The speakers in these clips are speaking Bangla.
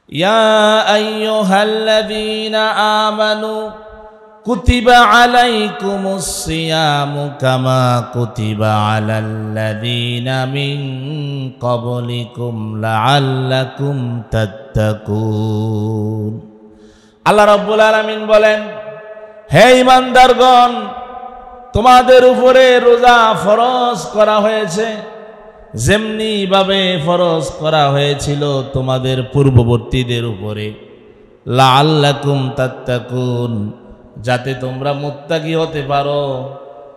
ইয়া আইয়ুহাল্লাযীনা আমানু কুতিবা আলাইকুমুস সিয়ামু কামা কুতিবা আলাল্লাযীনা মিন ক্বাবলিকুম লাআল্লাকুম তাত্তাকুন। আল্লাহ রাব্বুল আলামিন বলেন, হে ঈমানদারগণ, তোমাদের উপরে রোজা ফরজ করা হয়েছে যেমনি ভাবে ফরজ করা হয়েছিল তোমাদের পূর্ববর্তীদের উপরে, লাআল্লাকুম তাত্তাকুন, যাতে তোমরা মুত্তাকি হতে পারো,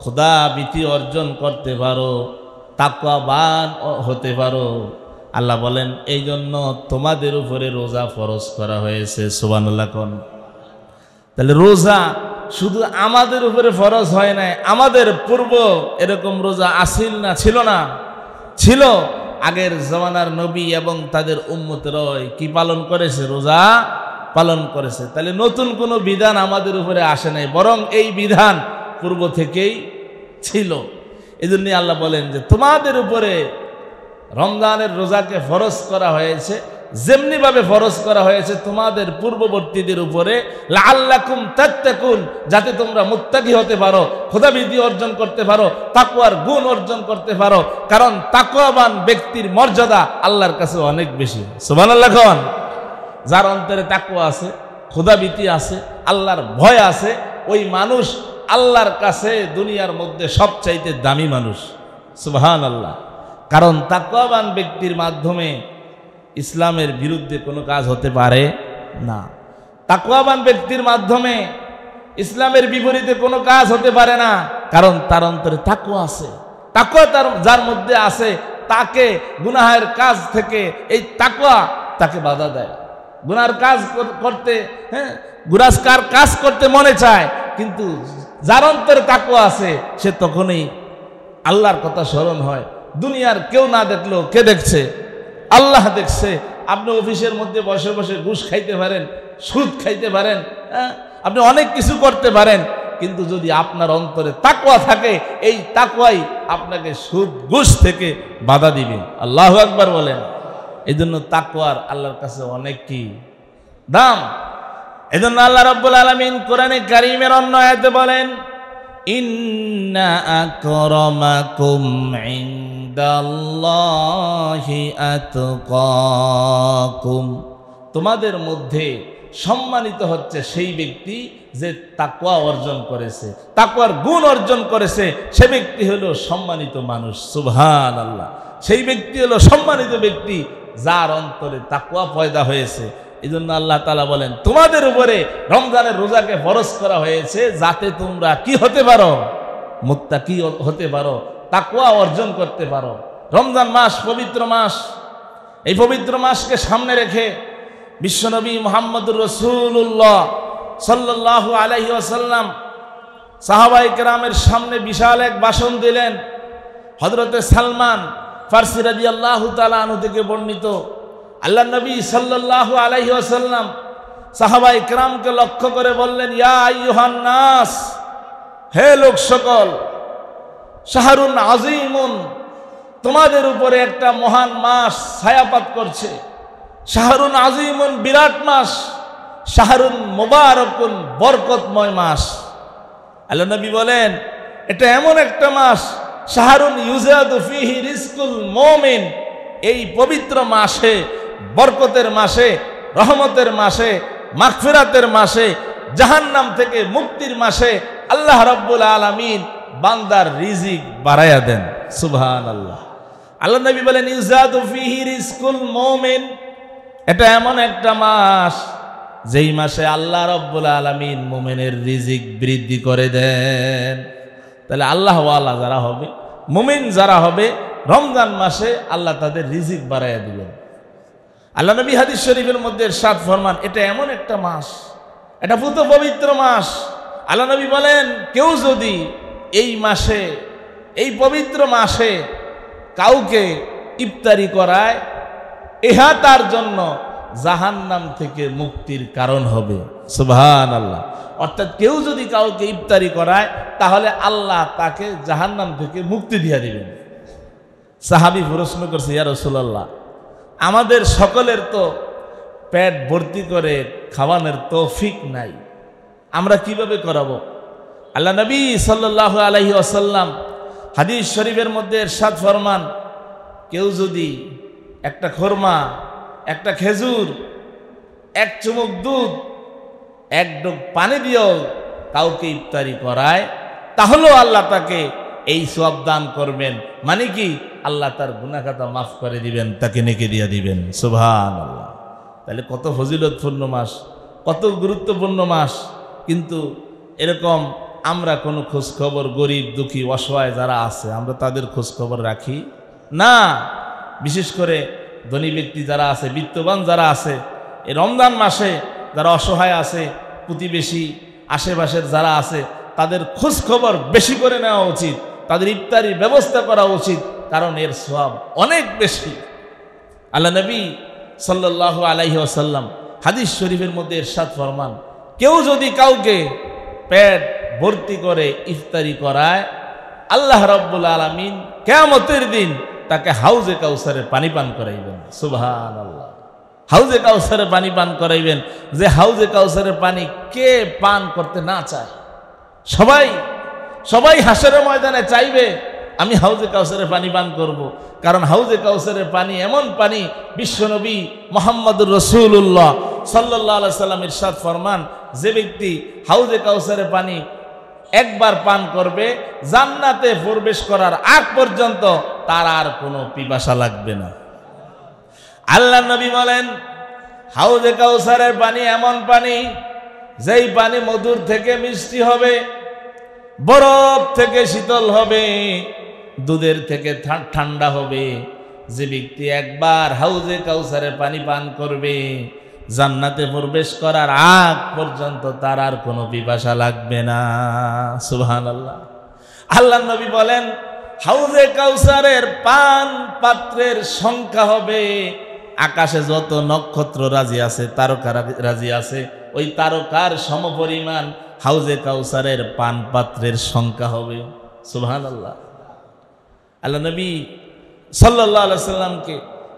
খোদা ভীতি অর্জন করতে পারো, তাকওয়াবান হতে পারো। আল্লাহ বলেন এই জন্য তোমাদের উপরে রোজা ফরজ করা হয়েছে। সুবহানাল্লাহ কোন। তাহলে রোজা শুধু আমাদের উপরে ফরজ হয় নাই, আমাদের পূর্ব এরকম রোজা আসিল না, ছিল না? ছিল। আগের জমানার নবী এবং তাদের উম্মতরাই কি পালন করেছে? রোজা পালন করেছে। তাহলে নতুন কোনো বিধান আমাদের উপরে আসে নাই, বরং এই বিধান পূর্ব থেকেই ছিল। এই জন্য আল্লাহ বলেন যে তোমাদের উপরে রমজানের রোজাকে ফরজ করা হয়েছে যেমনি ভাবে ফরজ করা হয়েছে তোমাদের পূর্ববর্তীদের উপরে, লাআল্লাকুম তাত্তাকুন, যাতে তোমরা মুত্তাকি হতে পারো, খোদাভীতি অর্জন করতে পারো, তাকওয়ার গুণ অর্জন করতে পারো। কারণ তাকওয়াবান ব্যক্তির মর্যাদা আল্লাহর কাছে অনেক বেশি। সুবহানাল্লাহ কোন। যার অন্তরে তাকওয়া আছে, খোদাভীতি আছে, আল্লাহর ভয় আছে, ওই মানুষ আল্লাহর কাছে দুনিয়ার মধ্যে সবচাইতে দামি মানুষ। সুবহানাল্লাহ। কারণ তাকওয়াবান ব্যক্তির মাধ্যমে ইসলামের বিরুদ্ধে কোনো কাজ হতে পারে না। তাকওয়াবান ব্যক্তির মাধ্যমে ইসলামের বিপরীতে কোনো কাজ হতে পারে না, কারণ তার অন্তরে তাকওয়া আছে। তাকওয়া যার মধ্যে আছে তাকে গুনাহের কাজ থেকে এই তাকওয়া তাকে বাধা দেয়। গুনার কাজ করতে, গুনাহগার কাজ করতে মনে চায়, কিন্তু যার অন্তরে তাকওয়া আছে সে তখনই আল্লাহর কথা স্মরণ হয়। দুনিয়ার কেউ না দেখলো, কে দেখছে? আল্লাহ দেখছে। আপনি অফিসের মধ্যে বসে বসে ঘুষ খাইতে পারেন, সুদ খাইতে পারেন, আপনি অনেক কিছু করতে পারেন, কিন্তু যদি আপনার অন্তরে তাকওয়া থাকে, এই তাকওয়াই আপনাকে সুদ ঘুষ থেকে বাধা দিবে। আল্লাহু আকবার বলেন। এই জন্য তাকওয়ার আল্লাহর কাছে অনেক কি দাম। এই জন্য আল্লাহ রাব্বুল আলামিন কোরআনে কারীমের অন্য আয়াতে বলেন, ইন্না আকরামাকুম ইনদাল্লাহি আতকাকুম, তোমাদের মধ্যে সম্মানিত হচ্ছে সেই ব্যক্তি যে তাকওয়া অর্জন করেছে, তাকওয়ার গুণ অর্জন করেছে, সে ব্যক্তি হলো সম্মানিত মানুষ। সুবহানাল্লাহ। সেই ব্যক্তি হলো সম্মানিত ব্যক্তি যার অন্তরে তাকওয়া পয়দা হয়েছে। এই জন্য আল্লাহ তাআলা বলেন তোমাদের উপরে রমজানের রোজাকে ফরজ করা হয়েছে যাতে তোমরা কি হতে পারো? মুত্তাকি হতে পারো, তাকওয়া অর্জন করতে পারো। রমজান মাস পবিত্র মাস। এই পবিত্র মাসকে সামনে রেখে বিশ্বনবী মুহাম্মদুর রাসূলুল্লাহ সাল্লাল্লাহু আলাইহি ওয়াসাল্লাম সাহাবায়ে কেরামের সামনে বিশাল এক ভাষণ দিলেন। হযরতে সালমান ফারসি রাদিয়াল্লাহু তাআলা আনহু থেকে বর্ণিত, আল্লাহ নবী সাল্লাল্লাহু আলাইহি ওয়াসাল্লাম সাহাবায়ে কেরামকে লক্ষ্য করে বললেন, ইয়া আইয়ুহান নাস, হে লোক সকল, শাহরুন আযীমুন, তোমাদের উপরে একটা মহান মাস ছায়াপাত করছে। শাহরুন আযীমুন, বিরাট মাস। শাহরুন মুবারাকুন, বরকতময় মাস। আল্লাহ নবী বলেন এটা এমন একটা মাস, শাহরুন ইউজাদু ফিহি রিজকুল মুমিন, এই পবিত্র মাসে, বরকতের মাসে, রহমতের মাসে, মাগফিরাতের মাসে, জাহান্নাম থেকে মুক্তির মাসে আল্লাহ রাব্বুল আলামিন বান্দার রিজিক বাড়ায়া দেন। সুবহানাল্লাহ। আল্লাহ নবী বলেন ইউজাদু ফিহি রিজকুল মুমিন, এটা এমন একটা মাস যেই মাসে আল্লাহ রাব্বুল আলামিন মুমিনের রিজিক বৃদ্ধি করে দেন। তাহলে আল্লাহ ওয়ালা যারা হবে, মুমিন যারা হবে, রমজান মাসে আল্লাহ তাদের রিজিক বাড়াইয়া দিবেন। আল্লাহ নবী হাদিস শরীফের মধ্যে ইরশাদ ফরমান এটা এমন একটা মাস, এটা পুত পবিত্র মাস। আল্লাহ নবী বলেন কেউ যদি এই মাসে, এই পবিত্র মাসে কাউকে ইফতারি করায়, ইহা তার জন্য জাহান্নাম থেকে মুক্তির কারণ হবে। সুবহানাল্লাহ। অর্থাৎ কেউ যদি কাউকে ইফতারি করায় তাহলে আল্লাহ তাকে জাহান্নাম থেকে মুক্তি দিয়ে দিবেন। সাহাবী প্রশ্ন করছে, ইয়া রাসূলুল্লাহ, আমাদের সকলের তো পেট ভর্তি করে খাওয়ানোর তৌফিক নাই, আমরা কিভাবে করাবো? আল্লাহ নবী সাল্লাল্লাহু আলাইহি ওয়াসাল্লাম হাদিস শরীফের মধ্যে ইরশাদ ফরমান, কেউ যদি একটা খোরমা, একটা খেজুর, এক চুমুক দুধ, এক ডোক পানি দিয়েও কাউকে ইফতারি করায়, তাহলেও আল্লাহ তাকে এই সওয়াব দান করবেন। মানে কি? আল্লাহ তার গুনাহ খাতা মাফ করে দিবেন, তাকে নেকি দিয়ে দিবেন। সুবহানাল্লাহ। তাহলে কত ফজিলতপূর্ণ মাস, কত গুরুত্বপূর্ণ মাস, কিন্তু এরকম আমরা কোনো খোঁজ খবর, গরিব দুঃখী অসহায় যারা আছে আমরা তাদের খোঁজ খবর রাখি না। বিশেষ করে ধনী ব্যক্তি যারা আছে, বিত্তবান যারা আছে, এই রমজান মাসে যারা অসহায় আছে, প্রতিবেশী আশেপাশের যারা আছে, তাদের খোঁজ খবর বেশি করে নেওয়া উচিত, তাদের ইফতারির ব্যবস্থা করা উচিত, কারণ এর সওয়াব অনেক বেশি। আল্লাহ নবী সাল্লাল্লাহু আলাইহি ওয়াসাল্লাম হাদিস শরীফের মধ্যে ইরশাদ ফরমান, কেউ যদি কাউকে পেট ভর্তি করে ইফতারি করায়, আল্লাহ রাব্বুল আলামিন কিয়ামতের দিন তাকে হাউজে কাউসারের পানি পান করাইবেন। সুবহানাল্লাহ। হাউজে কাউসারের পানি পান করাইবেন, যে হাউজে কাউসারের পানি কে পান করতে না চায়? সবাই হাসরের ময়দানে চাইবে আমি হাউজে কাউসারের পানি পান করব, কারণ হাউজে কাউসারের পানি এমন পানি, বিশ্বনবী মুহাম্মদুর রাসূলুল্লাহ সাল্লাল্লাহু আলাইহি সাল্লাম ইরশাদ ফরমান, যে ব্যক্তি হাউজে কাউসারের পানি একবার পান করবে, জান্নাতে প্রবেশ করার আগ পর্যন্ত তার আর কোনো পিপাসা লাগবে না। আল্লাহ নবী বলেন, হাউজে কাউসারের পানি এমন পানি, যেই পানি মধুর থেকে মিষ্টি হবে, বরফ থেকে শীতল হবে, দুধের থেকে ঠান্ডা হবে। যে ব্যক্তি একবার হাউজে কাউসারের পানি পান করবে, জান্নাতে প্রবেশ করার আগ পর্যন্ত তার আর কোনো পিপাসা লাগবে না। সুবহানাল্লাহ। আল্লাহ নবী বলেন, হাউজে কাউসারের পান পাত্রের সংখ্যা হবে, আকাশে যত নক্ষত্র রাজি আছে, তারকা রাজি আছে, ওই তারকার সমপরিমাণ হাউজে কাউসারের পান পাত্রের সংখ্যা হবে। সুবহানাল্লাহ। আল্লাহ নবী সাল্লাল্লাহু আলাইহি সাল্লামকে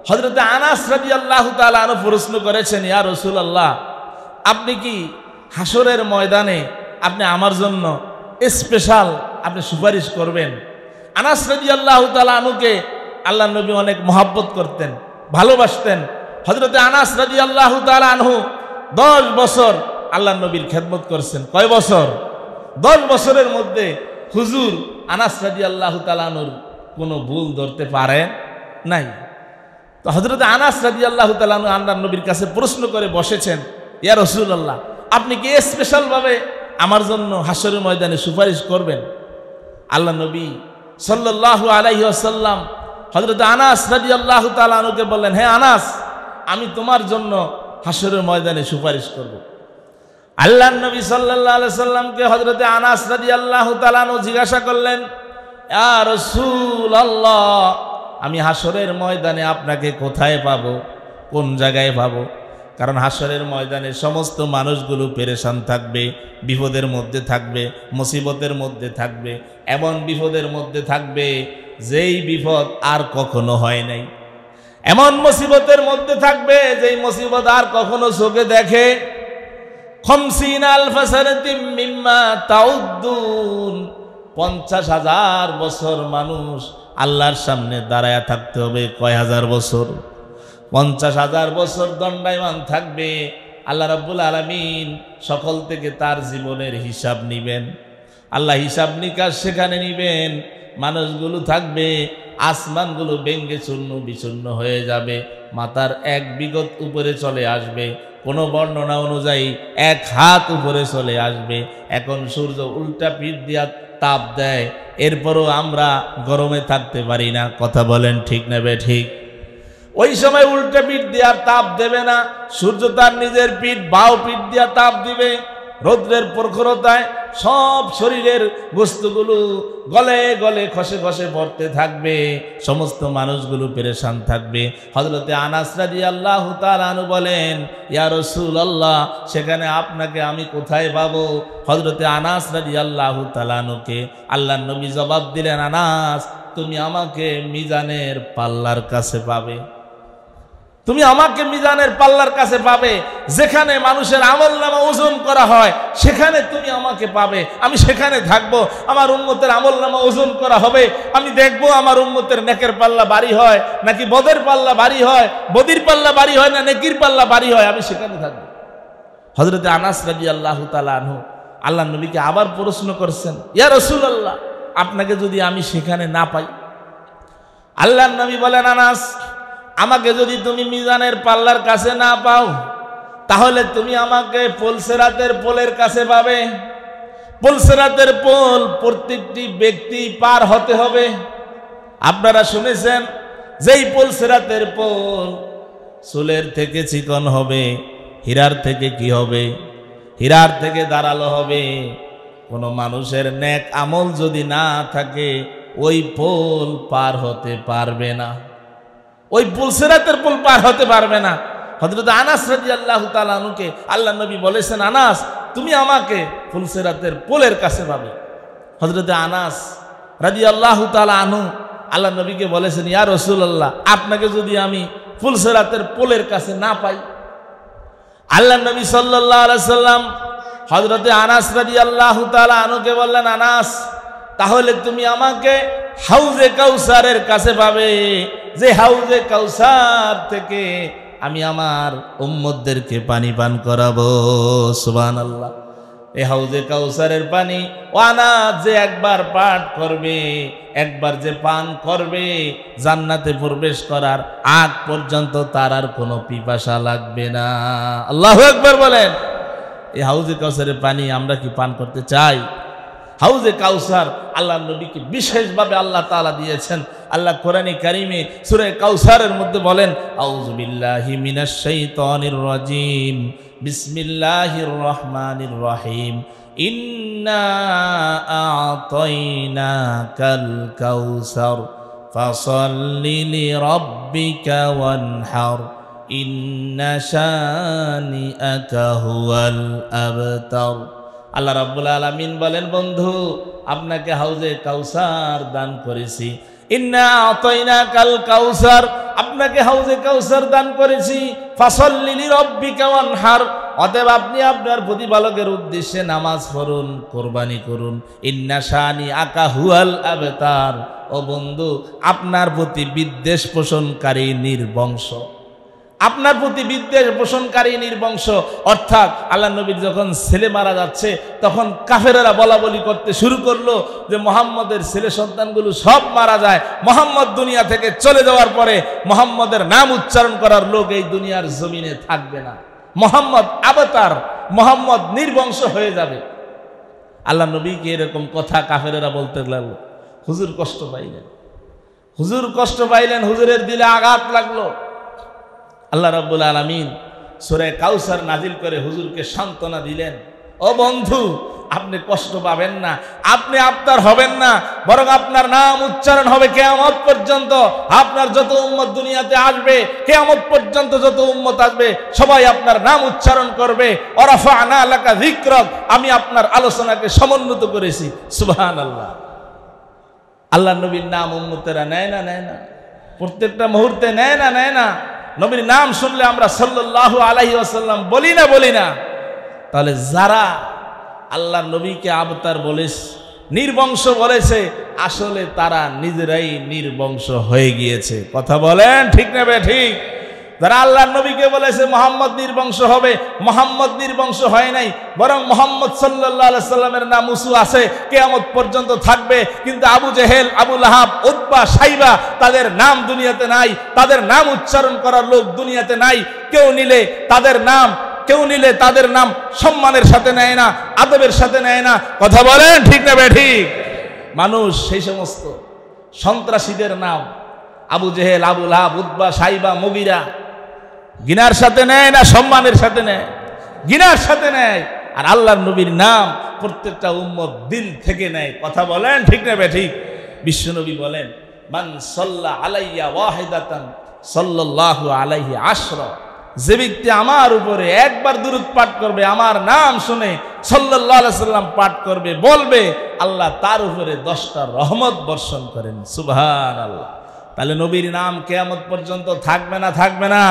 হযরত আনাস রাদিয়াল্লাহু তাআলা আনহু প্রশ্ন করেছেন, ইয়া রাসূলুল্লাহ, আপনি কি হাসরের ময়দানে আপনি আমার জন্য স্পেশাল আপনি সুপারিশ করবেন? আনাস রাদিয়াল্লাহু তাআলা আনহুকে আল্লাহ নবী অনেক মহব্বত করতেন, ভালোবাসতেন। হযরত আনাস রাদিয়াল্লাহু তাআলা আনহু 10 বছর আল্লাহ নবীর খেদমত করছেন। কয় বছর? 10 বছরের মধ্যে হুজুর আনাস রাদিয়াল্লাহু তাআলা আনহুর কোনো ভুল ধরতে পারেন নাই। তো হযরত আনাস রাদিয়াল্লাহু তাআলা আনহু আল্লাহর নবীর কাছে প্রশ্ন করে বসেছেন, ইয়া রাসূলুল্লাহ, আপনি কি স্পেশাল ভাবে আমার জন্য হাসরের ময়দানে সুপারিশ করবেন? আল্লাহ নবী সাল্লাল্লাহু আলাইহি ওয়াসাল্লাম হযরত আনাস রাদিয়াল্লাহু তাআলা আনহুকে বললেন, হে আনাস, আমি তোমার জন্য হাসরের ময়দানে সুপারিশ করব। আল্লাহর নবী সাল্লাল্লাহু আলাইহি সাল্লামকে হযরত আনাস রাদিয়াল্লাহু তাআলা আনহু জিজ্ঞাসা করলেন, ইয়া রাসূলুল্লাহ, আমি হাসরের ময়দানে আপনাকে কোথায় পাবো, কোন জায়গায় পাবো? কারণ হাসরের ময়দানে সমস্ত মানুষগুলো পেরেশান থাকবে, বিপদের মধ্যে থাকবে, মুসিবতের মধ্যে থাকবে, এমন বিপদের মধ্যে থাকবে যেই বিপদ আর কখনো হয় নাই, এমন মুসিবতের মধ্যে থাকবে যেই মুসিবত আর কখনো চোখে দেখে। 50,000 সানাতিম মিম্মা তাউদ্দুন, 50,000 বছর মানুষ আল্লাহর সামনে দাঁড়ায়া থাকতে হবে। কয় হাজার বছর? 50,000 বছর দণ্ডায়মান থাকবে। আল্লাহ রাব্বুল আলামিন সকল থেকে তার জীবনের হিসাব নিবেন। আল্লাহ হিসাব নিকাশ সেখানে নিবেন। মানুষগুলো থাকবে, আসমানগুলো ভেঙ্গে চূর্ণ বিচূর্ণ হয়ে যাবে, মাথার এক বিগত উপরে চলে আসবে, কোনো বর্ণনা অনুযায়ী 1 হাত উপরে চলে আসবে। এখন সূর্য উল্টা পিঠ দিয়া তাপ দেয়, এরপরও আমরা গরমে থাকতে পারি না। কথা বলেন ঠিক নেবে ঠিক? ওই সময় উল্টা পিঠ দিয়া তাপ দেবে না, সূর্য তার নিজের পিঠ বাও পিঠ দিয়া তাপ দিবে। রৌদ্রের প্রখরতায় সব শরীরের বস্তুগুলো গলে গলে খসে খসে পড়তে থাকবে, সমস্ত মানুষগুলো পেরেশান থাকবে। হযরতে আনাস রাদিয়াল্লাহু তাআলা আনহু বলেন, ইয়া রাসূলুল্লাহ, সেখানে আপনাকে আমি কোথায় পাবো? হযরতে আনাস রাদিয়াল্লাহু তাআলা আনহুকে আল্লাহর নবী জবাব দিলেন, আনাস, তুমি আমাকে মিজানের পাল্লার কাছে পাবে। তুমি আমাকে মিজানের পাল্লার কাছে পাবে, যেখানে মানুষের আমলনামা ওজন করা হয় সেখানে তুমি আমাকে পাবে, আমি সেখানে থাকবো। আমার উম্মতের আমলনামা ওজন করা হবে, আমি দেখবো আমার উম্মতের নেকের পাল্লা ভারী হয় নাকি বদের পাল্লা ভারী হয়, বদির পাল্লা ভারী হয় না নেকির পাল্লা ভারী হয়, আমি সেখানে থাকবো। হযরতে আনাস রাদিয়াল্লাহু তাআলা আনহু আল্লাহ নবীকে আবার প্রশ্ন করছেন, ইয়া রাসূলুল্লাহ, আপনাকে যদি আমি সেখানে না পাই? আল্লাহর নবী বলেন, আনাস, আমাকে যদি তুমি মিজানের পাল্লার কাছে না পাও, তাহলে তুমি আমাকে পুলসিরাতের পোলের কাছে পাবে। পুলসিরাতের পোল প্রত্যেকটি ব্যক্তি পার হতে হবে। আপনারা শুনেছেন, যেই পুলসিরাতের পোল চুলের থেকে চিকন হবে, হীরার থেকে কি হবে? হীরার থেকে ধারালো হবে। কোনো মানুষের নেক আমল যদি না থাকে ওই পোল পার হতে পারবে না, ওই পুলসিরাতের পোল পার হতে পারবে না। হযরত আনাস রাদিয়াল্লাহু তাআলা আনহুকে আল্লাহ নবী বলেছেন, আনাস, তুমি আমাকে পুলসিরাতের পোলের কাছে পাবে। হযরত আনাস রাদিয়াল্লাহু তাআলা আনহু আল্লাহ নবীকে বলেছেন, ইয়া রাসূলুল্লাহ, আপনাকে যদি আমি পুলসিরাতের পোলের কাছে না পাই? আল্লাহ নবী সাল্লাল্লাহু আলাইহি সাল্লাম হযরত আনাস রাদিয়াল্লাহু তাআলা আনহুকে বললেন, আনাস, তাহলে তুমি আমাকে হাউজে কাউসারের কাছে পাবে, যে হাউজে কাউসার থেকে আমি আমার উম্মতদেরকে পানি পান করাবো। সুবহানাল্লাহ। এই হাউজে কাউসারের পানি আনাস যে একবার পান করবে, একবার যে পান করবে, জান্নাতে প্রবেশ করার আগ পর্যন্ত তার আর কোনো পিপাসা লাগবে না। আল্লাহু আকবার বলেন। এই হাউজে কাউসারের পানি আমরা কি পান করতে চাই? হাউজে কাউসার আল্লাহ নবীকে বিশেষভাবে আল্লাহ তাআলা দিয়েছেন। আল্লাহ কোরআনে কারিমে সূরা কাউসারের মধ্যে বলেন, আউযু বিল্লাহি মিনাশ শাইতানির রাজিম, বিসমিল্লাহির রহমানির রহিম, ইন্না আ'তাইনাকাল কাউসার ফাসাল্লি লিরাব্বিকা ওয়ানহার, ইন্না শানিআকা হুয়াল আবতার। আল্লাহ রাব্বুল আলামিন বলেন, বন্ধু, আপনাকে হাউজে কাউসার দান করেছি। ইন্না আ'তাইনাকাল কাউসার, আপনাকে হাউজে কাউসার দান করেছি। ফাসাল্লি লিরাব্বিকা ওয়ানহার, অতএব আপনি আপনার প্রতিপালকের উদ্দেশ্যে নামাজ পড়ুন, কুরবানি করুন। ইন্না শানিআকা হুয়াল আবতার, ও বন্ধু, আপনার প্রতি বিদ্বেষ পোষণকারী নির্বংশ, আপনার প্রতি বিদ্বেষ পোষণকারী নির্বংশ। অর্থাৎ আল্লাহ নবীর যখন ছেলে মারা যাচ্ছে তখন কাফেরেরা বলা বলি করতে শুরু করলো যে মুহাম্মদের ছেলে সন্তানগুলো সব মারা যায়, মুহাম্মদ দুনিয়া থেকে চলে যাওয়ার পরে মুহাম্মদের নাম উচ্চারণ করার লোক এই দুনিয়ার জমিনে থাকবে না, মুহাম্মদ আবতার, মুহাম্মদ নির্বংশ হয়ে যাবে। আল্লাহ নবীকে এরকম কথা কাফেরেরা বলতে লাগলো। হুজুর কষ্ট পাইলেন, হুজুর কষ্ট পাইলেন, হুজুরের দিলে আঘাত লাগলো। আল্লাহ রাব্বুল আলামিন সূরা কাউসার নাজিল করে হুজুরকে সান্ত্বনা দিলেন, ও বন্ধু, আপনি কষ্ট পাবেন না, আপনি আবতার হবেন না, বরং আপনার নাম উচ্চারণ হবে কিয়ামত পর্যন্ত। আপনার যত উম্মত দুনিয়াতে আসবে, কিয়ামত পর্যন্ত যত উম্মত আসবে, সবাই আপনার নাম উচ্চারণ করবে। ওয়ারাফা'না লাকা যিকরাক, আমি আপনার আলোচনাকে সমুন্নত করেছি। সুবহানাল্লাহ। আল্লাহর নবীর নাম উম্মতেরা নেয় না? নেয় না? প্রত্যেকটা মুহূর্তে নেয় না? নেয় না? নবীর নাম শুনলে আমরা সাল্লাল্লাহু আলাইহি ওয়াসাল্লাম বলি না? বলি না? তাহলে যারা আল্লাহর নবীকে আবতার বলেছে, নির্বংশ বলেছে, আসলে তারা নিজেরাই নির্বংশ হয়ে গিয়েছে। কথা বলেন ঠিক না ঠিক? যারা আল্লাহর নবীকে বলেছে মুহাম্মদ নির্বংশ হবে, মুহাম্মদ নির্বংশ হয় নাই, বরং মুহাম্মদ সাল্লাল্লাহু আলাইহি সাল্লামের নাম উঁচু আছে, কিয়ামত পর্যন্ত থাকবে। কিন্তু আবু জেহেল, আবু লাহাব, উতবা, সাইবা, তাদের নাম দুনিয়াতে নাই, তাদের নাম উচ্চারণ করার লোক দুনিয়াতে নাই। কেউ নিলে তাদের নাম সম্মানের সাথে নেয় না, আদবের সাথে নেয় না। কথা বলেন ঠিক না ঠিক? মানুষ সেই সমস্ত সন্ত্রাসীদের নাম আবু জেহেল, আবু লাহাব, উতবা, সাইবা, মুগিরা গিনার সাথে নেয় না সম্মানের সাথে নেয়? গিনার সাথে নেয়। আর আল্লাহর নবীর নাম প্রত্যেকটা উম্মত দিল থেকে নেয়। কথা বলেন ঠিক না ঠিক? বিশ্বনবী বলেন, মান সাল্লা আলাইয়া ওয়াহিদাতান সাল্লাল্লাহু আলাইহি আশরা, যে ব্যক্তি আমার উপরে একবার দুরূদ পাঠ করবে, আমার নাম শুনে সাল্লাল্লাহু আলাইহি সাল্লাম পাঠ করবে, বলবে, আল্লাহ তার উপরে 10টা রহমত বর্ষণ করেন। সুবহানাল্লাহ। তাহলে নবীর নাম কিয়ামত পর্যন্ত থাকবে না থাকবে না?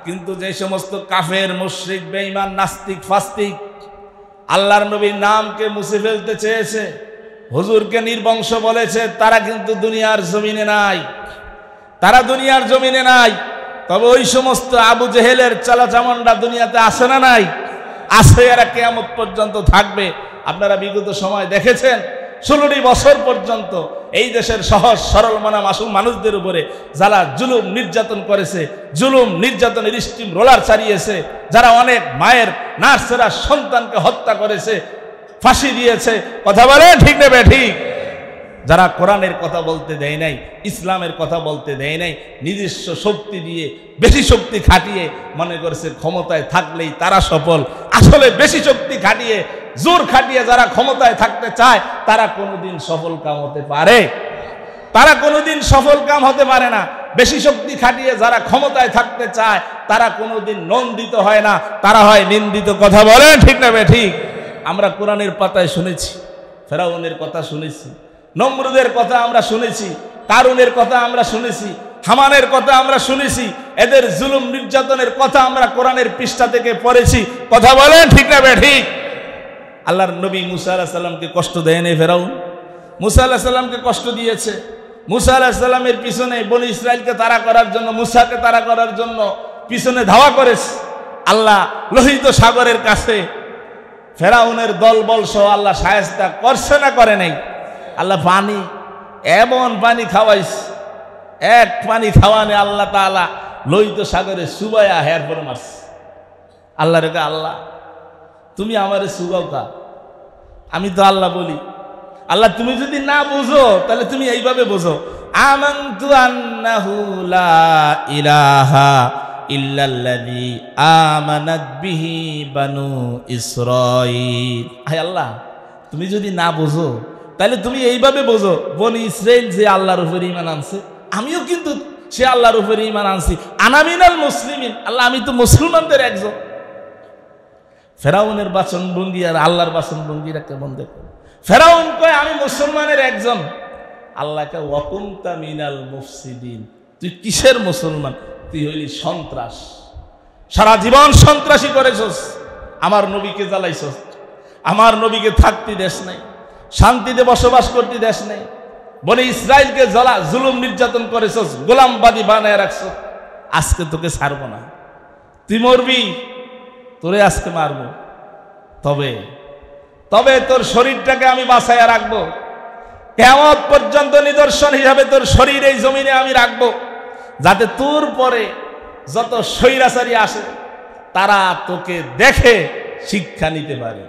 কিন্তু যে সমস্ত কাফের, মুশরিক, বেঈমান, নাস্তিক, ফাস্তিক আল্লাহর নবীর নামকে মুছে ফেলতে চেয়েছে, হুজুরকে নির্বংশ বলেছে, তারা কিন্তু দুনিয়ার জমিনে নাই, তারা দুনিয়ার জমিনে নাই। তবে ওই সমস্ত আবু জেহেলের চালাচামন্ডা দুনিয়াতে আসে না নাই? আছে, এরা কিয়ামত পর্যন্ত থাকবে। আপনারা বিগত সময় দেখেছেন 16টি বছর পর্যন্ত এই দেশের সহজ সরল মনা মাসুম মানুষদের উপরে যারা জুলুম নির্যাতন করেছে, জুলুম নির্যাতনের স্টিম রোলার চালিয়েছে, যারা অনেক মায়ের নার্সেরা সন্তানকে হত্যা করেছে, ফাঁসি দিয়েছে, কথা বলে ঠিক নেবে ঠিক, যারা কোরআনের কথা বলতে দেয় নাই, ইসলামের কথা বলতে দেয় নাই, নিজস্ব শক্তি দিয়ে বেশি শক্তি খাটিয়ে মনে করেছে ক্ষমতায় থাকলেই তারা সফল। আসলে বেশি শক্তি খাটিয়ে, জোর খাটিয়ে যারা ক্ষমতায় থাকতে চায় তারা কোনোদিন সফল কাম হতে পারে? তারা কোনোদিন সফল কাম হতে পারে না। বেশি শক্তি খাটিয়ে যারা ক্ষমতায় থাকতে চায় তারা কোনোদিন নন্দিত হয় না, তারা হয় নিন্দিত। কথা বলেন ঠিক না ঠিক? আমরা কোরআনের পাতায় শুনেছি, ফেরাউনের কথা শুনেছি, নমরুদের কথা আমরা শুনেছি, কারুনের কথা আমরা শুনেছি, হামানের কথা আমরা শুনেছি, এদের জুলুম নির্যাতনের কথা আমরা কোরআনের পৃষ্ঠা থেকে পড়েছি। কথা বলেন ঠিক না ঠিক? আল্লাহর নবী মুসা আলাইহিস সালামকে কষ্ট দেয়নি ফেরাউন? মুসা আলাইহিস সালামকে কষ্ট দিয়েছে। মুসা আলাইহিস সালামের পিছনে বনি ইসরাইলকে তাড়া করার জন্য, মুসাকে তাড়া করার জন্য পিছনে ধাওয়া করেছে। আল্লাহ লোহিত সাগরের কাছে ফেরাউনের দলবল সহ আল্লাহ শায়েস্তা করছে না করে নাই? আল্লাহ পানি, এমন পানি খাওয়াইছে, এক পানি খাওয়ানে আল্লাহ তাআলা লোহিত সাগরে সুবায়া হেয়ার পরে মারছে। আল্লাহ রেখে, আল্লাহ তুমি আমারে সুগাও কা? আমি তো আল্লাহ বলি। আল্লাহ তুমি যদি না বুঝো তাহলে তুমি এইভাবে বুঝো, আমানতু আন্নাহু লা ইলাহা ইল্লাল্লাযী আমানাত বিহি বানু ইসরাঈল। হায় আল্লাহ, তুমি যদি না বুঝো তাহলে তুমি এইভাবে বোঝো, বনি ইসরাইল যে আল্লাহর উপরে ঈমান আনছে, আমিও কিন্তু সে আল্লাহর উপরে ঈমান আনছি। আনা মিনাল মুসলিমিন, আল্লাহ আমি তো মুসলমানদের একজন। ফেরাউনের বাচনভঙ্গি আর আল্লাহর বাচনভঙ্গিরা কেমন দেখো? ফেরাউন কয় আমি মুসলমানের একজন, আল্লাহকে ওয়াকুনতা মিনাল মুফসিদিন, তুই কিসের মুসলমান? তুই হইলি সন্ত্রাস, সারা জীবন সন্ত্রাসী করেছস, আমার নবীকে জ্বালাইছস, আমার নবীকে থাকতে দেশ নাই, শান্তিতে বসবাস করতে দেশ নেই, বনি ইসরাইলকে জুলুম নির্যাতন করেছস, গোলামবাদী বানায় রাখছস। আজকে তোকে ছাড়বো না, তুই মরবি, তোরে আজকে মারবো, তবে তবে তোর শরীরটাকে আমি বাঁচাইয়া রাখবো, কিয়ামত পর্যন্ত নিদর্শন হিসাবে তোর শরীর এই জমিনে আমি রাখবো, যাতে তোর পরে যত স্বৈরাচারী আসে তারা তোকে দেখে শিক্ষা নিতে পারে।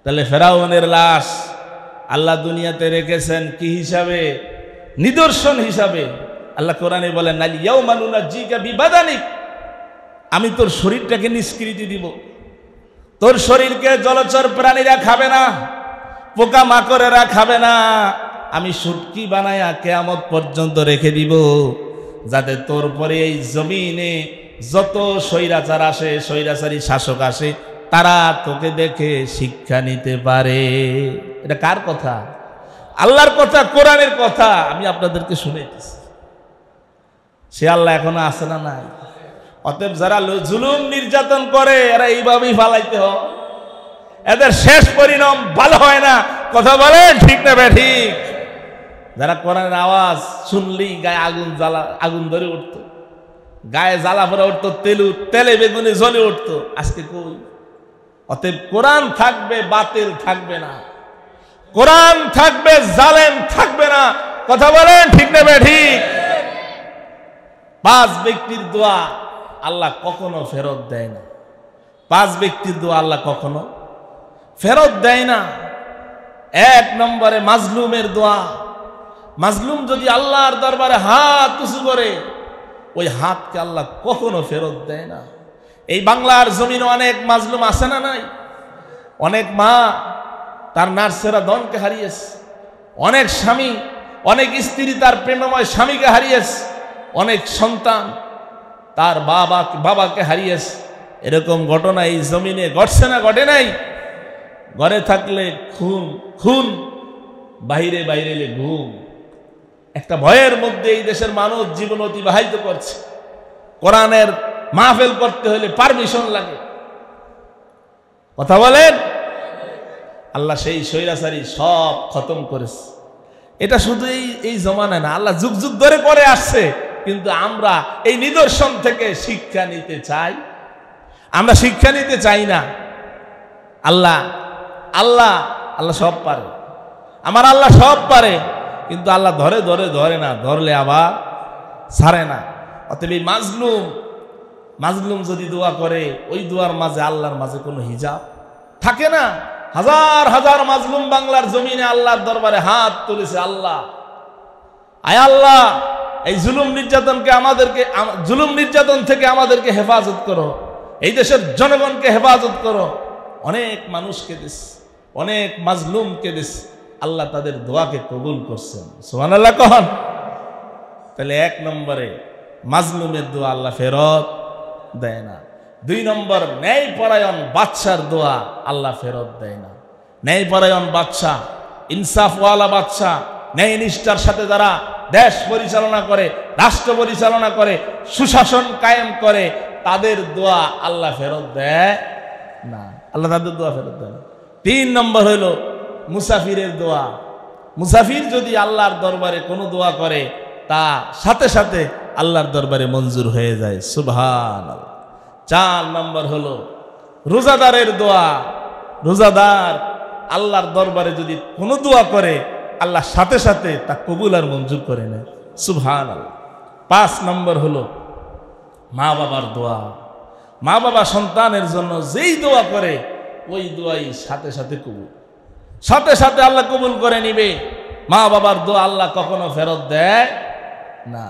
তাহলে ফেরাউনের লাশ আল্লাহ দুনিয়াতে রেখেছেন কি হিসাবে? নিদর্শন হিসাবে। আল্লাহ কোরআনে বলেন, নাল ইয়াউমা নুনাজ্জিকা বিবাদানিক, আমি তোর শরীরটাকে নিষ্কৃতি দিব, তোর শরীরকে জলচর প্রাণীরা খাবে না, পোকা মাকড়েরা খাবে না, আমি শুটকি বানায়া কিয়ামত পর্যন্ত রেখে দিব, যাতে তোর পরে এই জমিনে যত স্বৈরাচার আসে, স্বৈরাচারী শাসক আসে, তারা তোকে দেখে শিক্ষা নিতে পারে। এটা কার কথা? আল্লাহর কথা, কোরআনের কথা। আমি আপনাদেরকে শুনাইতেছি, সে আল্লাহ এখনো আছে না নাই? অতএব যারা জুলুম নির্যাতন করে এরা এইভাবেই ফালাইতে হয়, এদের শেষ পরিণাম ভালো হয় না। কথা বলেন ঠিক না ঠিক? যারা কোরআনের আওয়াজ শুনলেই গায়ে আগুন ধরে উঠতো, গায়ে জ্বালা পড়া উঠতো, তেলে বেগুনে জ্বলে উঠতো, আজকে কই? অতএব কোরআন থাকবে, বাতিল থাকবে না, কোরআন থাকবে, জালেম থাকবে না। কথা বলেন ঠিক না ঠিক? 5 ব্যক্তির দোয়া আল্লাহ কখনো ফেরত দেয় না। 5 ব্যক্তির দোয়া আল্লাহ কখনো ফেরত দেয় না। 1 নম্বরে মাজলুমের দোয়া। মাজলুম যদি আল্লাহর দরবারে হাত উঁচু করে, ওই হাতকে আল্লাহ কখনো ফেরত দেয় না। এই বাংলার জমিনে অনেক মাজলুম আছে না নাই? অনেক মা তার নার্সেরা ধনকে হারিয়েছে, অনেক স্বামী, অনেক স্ত্রী তার প্রেমময় স্বামীকে হারিয়েছে, অনেক সন্তান তার বাবাকে হারিয়েছে। এরকম ঘটনা এই জমিনে ঘটছে না ঘটে নাই? ঘরে থাকলে খুন, খুন বাইরে বাইরে ঘুম। একটা ভয়ের মধ্যে এই দেশের মানুষ জীবন অতিবাহিত করছে। কোরআনের মাহফিল করতে হলে পারমিশন লাগে। কথা বলেন, আল্লাহ সেই স্বৈরাচারী সব খতম করেছে। এটা শুধু এই জমানায় না, আল্লাহ যুগ যুগ ধরে করে আসছে। কিন্তু আমরা এই নিদর্শন থেকে শিক্ষা নিতে চাই, আমরা শিক্ষা নিতে চাই না। আল্লাহ আল্লাহ আল্লাহ সব পারে, আমার আল্লাহ সব পারে, কিন্তু আল্লাহ ধরে ধরে ধরে না, ধরলে আবার ছাড়ে না। অতএব এই মাজলুম যদি দোয়া করে, ওই দোয়ার মাঝে আল্লাহর মাঝে কোনো হিজাব থাকে না। হাজার হাজার মাজলুম বাংলার জমিনে আল্লাহর দরবারে হাত তুলেছে। আল্লাহ, আয় আল্লাহ, এই জুলুম নির্যাতন থেকে আমাদেরকে হেফাজত করো, এই দেশের জনগণকে হেফাজত করো। অনেক মানুষকে দিস, অনেক মাজলুমকে দিস, আল্লাহ তাদের দোয়াকে কবুল করছেন। সুবহানাল্লাহ কখন? তাহলে 1 নম্বরে মাজলুমের দোয়া আল্লাহ ফেরত দেয় না। 2 নম্বর, ন্যায়পরায়ণ বাদশার দোয়া আল্লাহ ফেরত দেয় না। ন্যায়পরায়ণ বাদশা, ইনসাফওয়ালা বাদশা, ন্যায় নিষ্ঠার সাথে যারা দেশ পরিচালনা করে, রাষ্ট্র পরিচালনা করে, সুশাসন কায়েম করে, তাদের দোয়া আল্লাহ ফেরত দেয় না। আল্লাহ তাদের দোয়া ফেরত দেয় না। 3 নম্বর হইল মুসাফিরের দোয়া। মুসাফির যদি আল্লাহর দরবারে কোনো দোয়া করে, তা সাথে সাথে আল্লাহর দরবারে মঞ্জুর হয়ে যায়। সুবহানাল্লাহ। 4 নম্বর হলো রোজাদারের দোয়া। রোজাদার আল্লাহর দরবারে যদি কোনো দোয়া করে, আল্লাহ সাথে সাথে তা কবুল আর মঞ্জুর করে নেয়। সুবহানাল্লাহ। 5 নম্বর হলো মা বাবার দোয়া। মা বাবা সন্তানের জন্য যেই দোয়া করে, ওই দোয়াই সাথে সাথে কবুল, সাথে সাথে আল্লাহ কবুল করে নিবে। মা বাবার দোয়া আল্লাহ কখনো ফেরত দেয় না।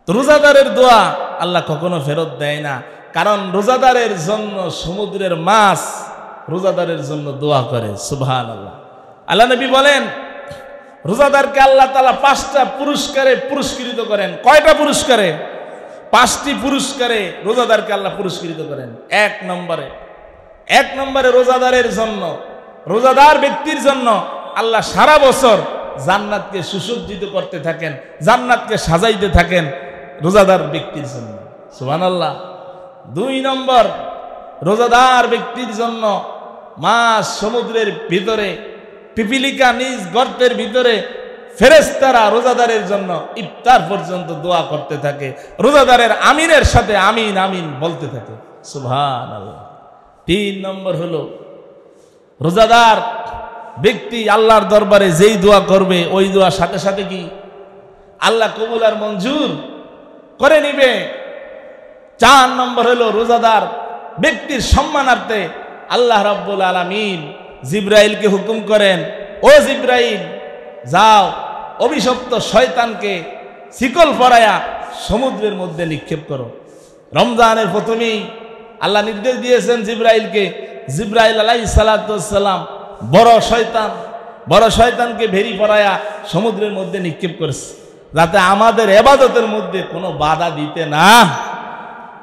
তো রোজাদারের দোয়া আল্লাহ কখনো ফেরত দেয় না, কারণ রোজাদারের জন্য সমুদ্রের মাছ রোজাদারের জন্য দোয়া করে। সুবহানাল্লাহ। আল্লাহ নবী বলেন, রোজাদারকে আল্লাহ তাআলা 5টা পুরস্কারে পুরস্কৃত করেন। কয়টা পুরস্কারে? 5টি পুরস্কারে রোজাদারকে আল্লাহ পুরস্কৃত করেন। 1 নম্বরে রোজাদারের জন্য, রোজাদার ব্যক্তির জন্য আল্লাহ সারা বছর জান্নাতকে সুসজ্জিত করতে থাকেন, জান্নাতকে সাজাইতে থাকেন রোজাদার ব্যক্তির জন্য। সুবহানাল্লাহ। 2 নম্বর, রোজাদার ব্যক্তির জন্য মাছ সমুদ্রের ভিতরে, পিপিলিকা নিজ গর্তের ভিতরে, ফেরেশতারা রোজাদারের জন্য ইফতার পর্যন্ত দোয়া করতে থাকে। রোজাদারের আমিনের সাথে আমিন আমিন বলতে থাকে। সুবহানাল্লাহ। 3 নম্বর হলো রোজাদার ব্যক্তি আল্লাহর দরবারে যেই দোয়া করবে, ওই দোয়া সাথে সাথে কি আল্লাহ কবুল আর মঞ্জুর করে নিবে। 4 নম্বর হলো রোজাদার ব্যক্তির সম্মানার্থে আল্লাহ রাব্বুল আলামিন জিবরাইলকে হুকুম করেন, ও জিবরাইল, যাও অভিশপ্ত শয়তানকে শিকল পরায়া সমুদ্রের মধ্যে নিক্ষেপ করো। রমজানের প্রথমেই আল্লাহ নির্দেশ দিয়েছেন জিবরাইলকে। জিবরাইল আলাইহিস সালাতু ওয়াস সালাম বড় শয়তানকে ভেরি পরায়া সমুদ্রের মধ্যে নিক্ষেপ করেছে, যাতে আমাদের ইবাদতের মধ্যে কোনো বাধা দিতে না।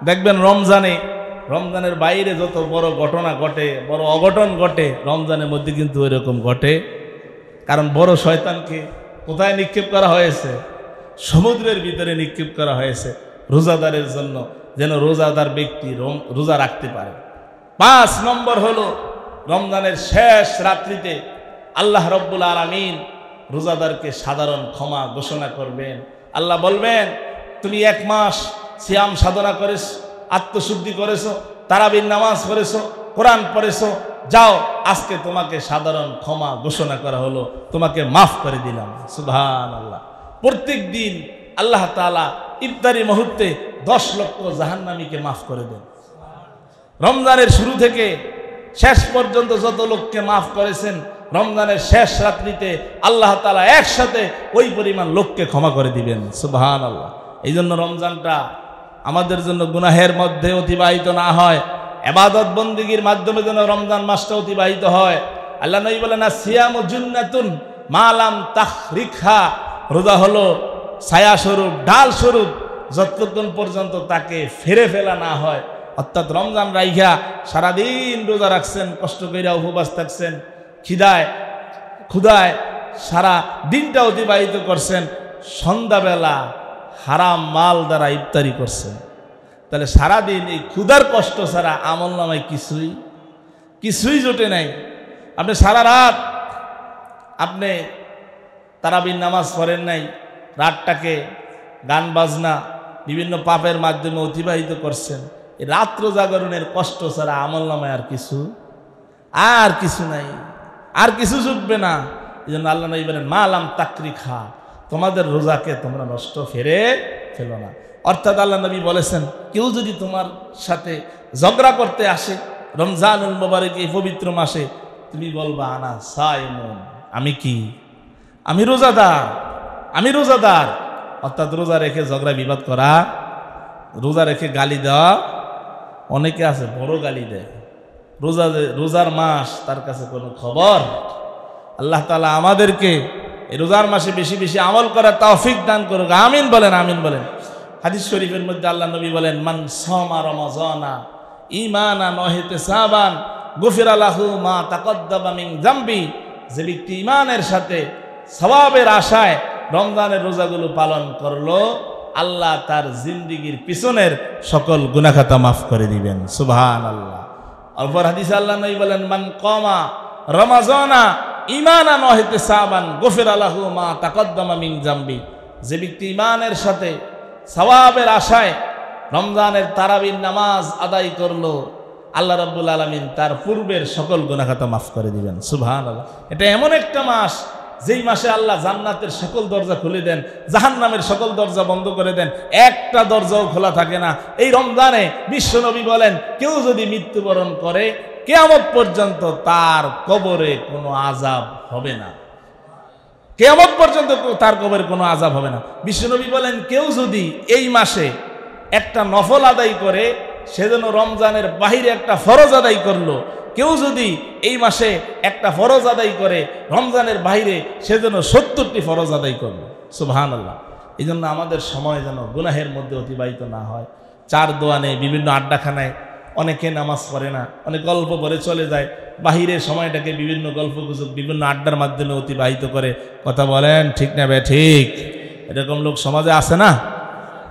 দেখবেন রমজানের বাইরে যত বড় ঘটনা ঘটে, বড় অঘটন ঘটে, রমজানের মধ্যে কিন্তু ওইরকম ঘটে। কারণ বড় শয়তানকে কোথায় নিক্ষেপ করা হয়েছে? সমুদ্রের ভিতরে নিক্ষেপ করা হয়েছে, রোজাদারের জন্য, যেন রোজাদার ব্যক্তি রোজা রাখতে পারে। 5 নম্বর হলো রমজানের শেষ রাত্রিতে আল্লাহ রব্বুল আলামিন রোজাদারকে সাধারণ ক্ষমা ঘোষণা করবেন। আল্লাহ বলবেন, তুমি 1 মাস সিয়াম সাধনা করেছো, আত্মশুদ্ধি করেছো, তারাবির নামাজ পড়েছো, কোরআন পড়েছো, যাও আজকে তোমাকে সাধারণ ক্ষমা ঘোষণা করা হলো, তোমাকে মাফ করে দিলাম। সুবহানাল্লাহ। প্রত্যেক দিন আল্লাহ তাআলা ইফতারি মুহূর্তে 10 লক্ষ জাহান্নামীকে মাফ করে দেন। রমজানের শুরু থেকে শেষ পর্যন্ত যত লোককে মাফ করেছেন, রমজানের শেষ রাত্রিতে আল্লাহ তাআলা একসাথে ওই পরিমাণ লোককে ক্ষমা করে দিবেন। সুবহানাল্লাহ। এই জন্য রমজানটা আমাদের জন্য গুনাহের মধ্যে অতিবাহিত না হয়, ইবাদত বন্দেগীর মাধ্যমে যেন রমজান মাসটা অতিবাহিত হয়। আল্লাহ নবী বলেন, সিয়ামু জুন্নাতুন মা লাম তাহরিকহা, রোজা হলো ছায়া স্বরূপ, ডাল স্বরূপ, যতক্ষণ পর্যন্ত তাকে ফেরে ফেলা না হয়। অর্থাৎ রমজান রাইখা সারাদিন রোজা রাখছেন, কষ্ট কইরা উপবাস থাকছেন, ক্ষুধায় সারা দিনটা অতিবাহিত করছেন, সন্ধ্যাবেলা হারাম মাল দ্বারা ইফতারি করছেন, তাহলে সারাদিন এই ক্ষুধার কষ্ট ছাড়া আমল নামায় কিছুই জোটে নাই। আপনি সারা রাত আপনি তারাবির নামাজ পড়েন নাই, রাতটাকে গান বাজনা বিভিন্ন পাপের মাধ্যমে অতিবাহিত করছেন। এই রাত্র জাগরণের কষ্ট ছাড়া আমল নামায় আর কিছু নাই, আর কিছু জুটবে না। এই জন্য আল্লাহ নবী বলেন মালাম তাকরি খা, তোমাদের রোজাকে তোমরা নষ্ট ফেলো না। অর্থাৎ আল্লাহ নবী বলেছেন কেউ যদি তোমার সাথে ঝগড়া করতে আসে রমজানুল মুবারক এই পবিত্র মাসে, তুমি বলবা আনা সাইমুন, আমি রোজাদার। অর্থাৎ রোজা রেখে ঝগড়া বিবাদ করা, রোজা রেখে গালি দেওয়া, অনেকে আছে বড় গালি দেয়। রোজার মাস তার কাছে কোনো খবর। আল্লাহ তাআলা আমাদেরকে এই রোজার মাসে বেশি বেশি আমল করার তৌফিক দান করুক, আমিন বলেন, আমিন বলেন। হাদিস শরীফের মধ্যে আল্লাহ নবী বলেন মান সামা রমাজানা ঈমানান ওয়া ইহতিসাবান গুফিরা লাহু মা তাকদ্দামা মিন যামবি, যে ব্যক্তি ঈমানের সাথে সওয়াবের আশায় রমজানের রোজাগুলো পালন করলো, আল্লাহ তার জিন্দেগীর পিছনের সকল গুনাহ খাতা মাফ করে দিবেন। সুবহানাল্লাহ। অপর হাদিসে আল্লাহ নবী বলেন মান কামা রমাজানা ঈমানান ওয়া ইহতিসাবান গুফিরা লাহু মা তাকদ্দামা মিন যামবি, যে ব্যক্তি ঈমানের সাথে সওয়াবের আশায় রমজানের তারাবির নামাজ আদায় করলো, আল্লাহ রাব্বুল আলামিন তার পূর্বের সকল গুনাহ খাতা মাফ করে দিবেন। সুবহানাল্লাহ। এটা এমন একটা মাস যেই মাসে আল্লাহ জান্নাতের সকল দরজা খুলে দেন, জাহান্নামের সকল দরজা বন্ধ করে দেন, একটা দরজাও খোলা থাকে না। এই রমজানে বিশ্বনবী বলেন কেউ যদি মৃত্যুবরণ করে কিয়ামত পর্যন্ত তার কবরে কোনো আযাব হবে না, কিয়ামত পর্যন্ত তার কবরে কোনো আযাব হবে না। বিশ্বনবী বলেন কেউ যদি এই মাসে একটা নফল আদায় করে সেজন্য রমজানের বাহিরে একটা ফরজ আদায় করলো, কেউ যদি এই মাসে একটা ফরজ আদায় করে রমজানের বাইরে সেজন্য 70টি ফরজ আদায় করবে। সুবহানাল্লাহ। এই জন্য আমাদের সময় যেন গুনাহের মধ্যে অতিবাহিত না হয়। চার দোয়ানে বিভিন্ন আড্ডাখানায় অনেকে নামাজ পড়ে না, অনেক গল্প করে চলে যায়, বাহিরের সময়টাকে বিভিন্ন গল্প গুজব বিভিন্ন আড্ডার মাধ্যমে অতিবাহিত করে। কথা বলেন ঠিক না ভাই? ঠিক। এরকম লোক সমাজে আছে না?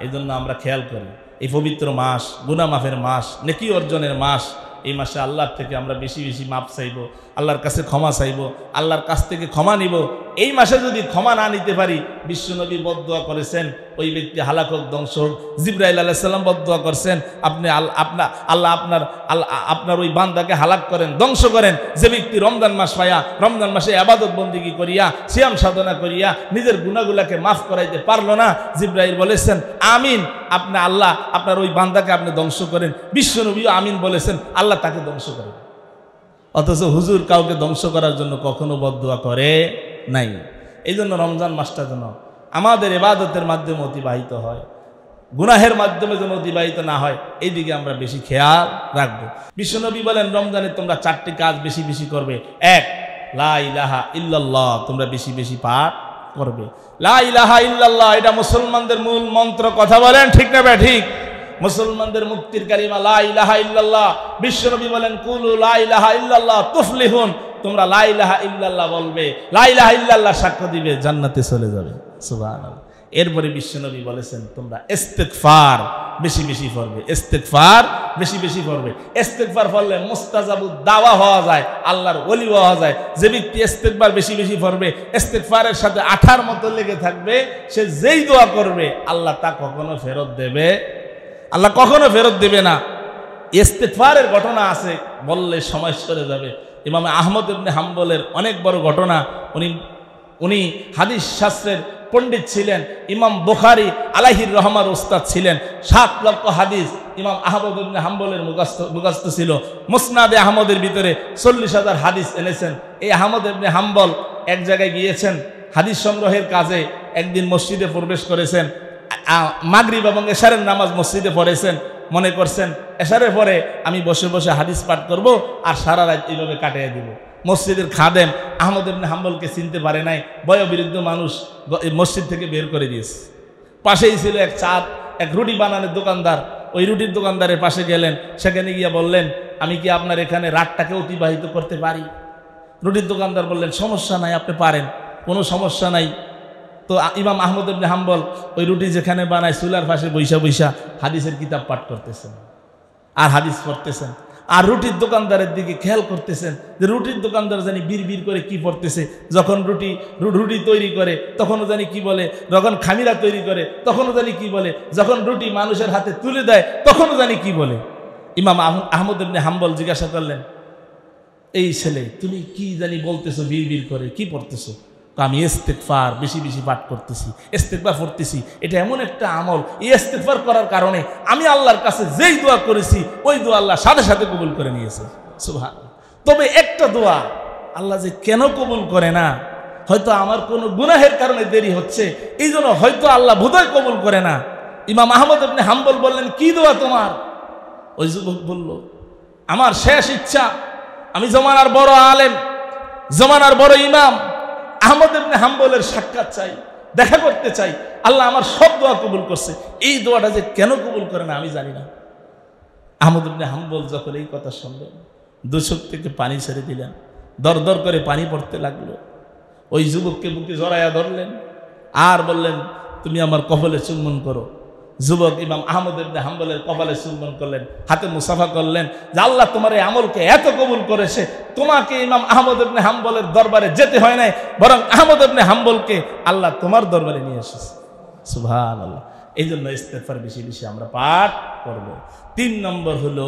এই জন্য আমরা খেয়াল করি এই পবিত্র মাস, গুনাহ মাফের মাস, নেকি অর্জনের মাস, এই মাসে আল্লাহর থেকে আমরা বেশি বেশি মাপ চাইব, আল্লাহর কাছে ক্ষমা চাইব, আল্লাহর কাছ থেকে ক্ষমা নিব। এই মাসে যদি ক্ষমা না নিতে পারি, বিশ্বনবী বদদুয়া করেছেন ওই ব্যক্তি হালাক হোক, ধ্বংস হোক। জিবরাইল আলাইহিস সালাম বদদুয়া করছেন আপনি আল্লাহ আপনার ওই বান্দাকে হালাক করেন, ধ্বংস করেন, যে ব্যক্তি রমজান মাস পাইয়া রমজান মাসে ইবাদত বন্দেগী করিয়া সিয়াম সাধনা করিয়া নিজের গুনাহগুলোকে মাফ করাইতে পারলো না। জিবরাইল বলেছেন আমিন, আল্লাহ আপনার ওই বান্দাকে আপনি ধ্বংস করেন। বিশ্বনবীও আমিন বলেছেন, আল্লাহ তাকে ধ্বংস করেন। অথচ হুজুর কাউকে ধ্বংস করার জন্য কখনো বদদুয়া করে নাই। এই জন্য রমজান মাসটা যেন আমাদের ইবাদতের মাধ্যমে অতিবাহিত হয়, গুনাহের মাধ্যমে যেন অতিবাহিত না হয়, এই দিকে আমরা বেশি খেয়াল রাখবো। বিশ্বনবী বলেন রমজানে তোমরা 4টি কাজ বেশি বেশি করবে। 1, লা ইলাহা ইল্লাল্লাহ, তোমরা বেশি বেশি পাঠ করবে। লা ইলাহা ইল্লাল্লাহ এটা মুসলমানদের মূল মন্ত্র। কথা বলেন ঠিক না ভাই? ঠিক। মুসলমানদের মুক্তির কালিমা লা ইলাহা ইল্লাল্লাহ। বিশ্বনবী বলেন কুলু লা ইলাহা ইল্লাল্লাহ তুফলিহুন, তোমরা লা ইলাহা ইল্লাল্লাহ বলবে, লা ইলাহা ইল্লাল্লাহ সাক্ষ্য দিবে, জান্নাতে চলে যাবে। সুবহানাল্লাহ। এরপরে বিশ্বনবী বলেছেন তোমরা ইস্তিগফার বেশি বেশি পড়বে, ইস্তিগফার বেশি বেশি পড়বে। ইস্তিগফার পড়লে মুস্তাজাবুদ দাওয়া হওয়া যায়, আল্লাহর ওলি হওয়া যায়। যে ব্যক্তি ইস্তিগফার বেশি বেশি পড়বে, ইস্তিগফারের সাথে আঠার মতো লেগে থাকবে, সে যেই দোয়া করবে আল্লাহ তা কখনো ফেরত দেবে, আল্লাহ কখনো ফেরত দেবে না। ইস্তিগফারের ঘটনা আছে, বললে সময় সরে যাবে। ইমাম আহমদ ইবনে হাম্বলের অনেক বড় ঘটনা। উনি হাদিস শাস্ত্রের পণ্ডিত ছিলেন। ইমাম বুখারী আলাইহির রহমার উস্তাদ ছিলেন। 7 লক্ষ হাদিস ইমাম আহমদ ইবনে হাম্বলের মুখস্থ ছিল। মুসনাদে আহমদের ভিতরে 40,000 হাদিস এনেছেন। এই আহমদ ইবনে হাম্বল এক জায়গায় গিয়েছেন হাদিস সংগ্রহের কাজে। একদিন মসজিদে প্রবেশ করেছেন, মাগরিব এবং এশারের নামাজ মসজিদে পড়েছেন। মনে করছেন এশারের পরে আমি বসে বসে হাদিস পাঠ করব আর সারা রাত এইভাবে কাটিয়ে দিব। মসজিদের খাদেম আহমদ ইবনে হাম্বলকে চিনতে পারে নাই, বয়োবৃদ্ধ মানুষ, মসজিদ থেকে বের করে দিয়েছে। পাশেই ছিল এক রুটি বানানোর দোকানদার। ওই রুটির দোকানদারের পাশে গেলেন, সেখানে গিয়ে বললেন আমি কি আপনার এখানে রাতটাকে অতিবাহিত করতে পারি? রুটির দোকানদার বললেন সমস্যা নাই, আপনি পারেন, কোনো সমস্যা নাই। তো ইমাম আহমদ ইবনে হাম্বল ওই রুটি যেখানে বানায় চুলার পাশে বৈশা বৈশা হাদিসের কিতাব পাঠ করতেছেন আর হাদিস পড়তেছেন, আর রুটির দোকানদারের দিকে খেয়াল করতেছেন যে রুটির দোকানদার জানি বিড় করে কি পড়তেছে। যখন রুটি তৈরি করে তখনও জানি কি বলে, যখন খামিরা তৈরি করে তখনও জানি কি বলে, যখন রুটি মানুষের হাতে তুলে দেয় তখনও জানি কি বলে। ইমাম আহমদ ইবনে হাম্বল জিজ্ঞাসা করলেন, এই ছেলে তুমি কি জানি বলতেছো, বিড় করে কি পড়তেছো? আমি ইস্তেগফার বেশি বেশি পাঠ করতেছি, ইস্তেগফার পড়তেছি। এটা এমন একটা আমল, এই ইস্তেগফার করার কারণে আমি আল্লাহর কাছে যেই দোয়া করেছি ওই দোয়া আল্লাহ সাথে সাথে কবুল করে নিয়েছে। সুবহানাল্লাহ। তবে একটা দোয়া আল্লাহ যে কেন কবুল করে না, হয়তো আমার কোনো গুনাহের কারণে দেরি হচ্ছে, এই জন্য হয়তো আল্লাহ বোধহয় কবুল করে না। ইমাম আহমদ ইবনে হাম্বল বললেন, কি দোয়া তোমার? ওই যুবক বলল, আমার শেষ ইচ্ছা, আমি জমানার বড় আলেম, জমানার বড় ইমাম আহমদ ইবনে হাম্বলের সাক্ষাৎ চাই, দেখা করতে চাই। আল্লাহ আমার সব দোয়া কবুল করছে, এই দোয়াটা যে কেন কবুল করে না আমি জানি না। আহমদ ইবনে হাম্বল যখন এই কথা শুনলেন, দু চোখ থেকে পানি ছেড়ে দিলেন, দর দর করে পানি পড়তে লাগলো। ওই যুবককে বুকে জড়াইয়া ধরলেন আর বললেন, তুমি আমার কপালে চুম্বন করো। যুবক ইমাম আহমদ ইবনে হাম্বলের কপালে চুম্বন করলেন, হাতে মুসাফা করলেন যে আল্লাহ তোমার এই আমলকে এত কবুল করেছে, তোমাকে ইমাম আহমদ ইবনে হাম্বলের দরবারে যেতে হয় নাই, বরং আহমদ ইবনে হাম্বলকে আল্লাহ তোমার দরবারে নিয়ে এসেছে। সুবহানাল্লাহ। এই জন্য ইস্তেগফার বেশি বেশি আমরা পাঠ করব। 3 নম্বর হলো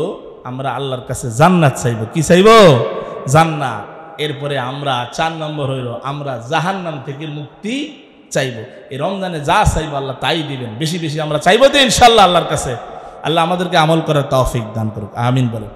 আমরা আল্লাহর কাছে জান্নাত চাইব। কি চাইব? জান্নাত। এরপরে আমরা 4 নম্বর হইল আমরা জাহান্নাম থেকে মুক্তি চাইব। এই রমজানে যা চাইব আল্লাহ তাই দিবেন, বেশি বেশি আমরা চাইব তো ইনশাআল্লাহ আল্লাহর কাছে। আল্লাহ আমাদেরকে আমল করার তৌফিক দান করুক, আমিন বলুন।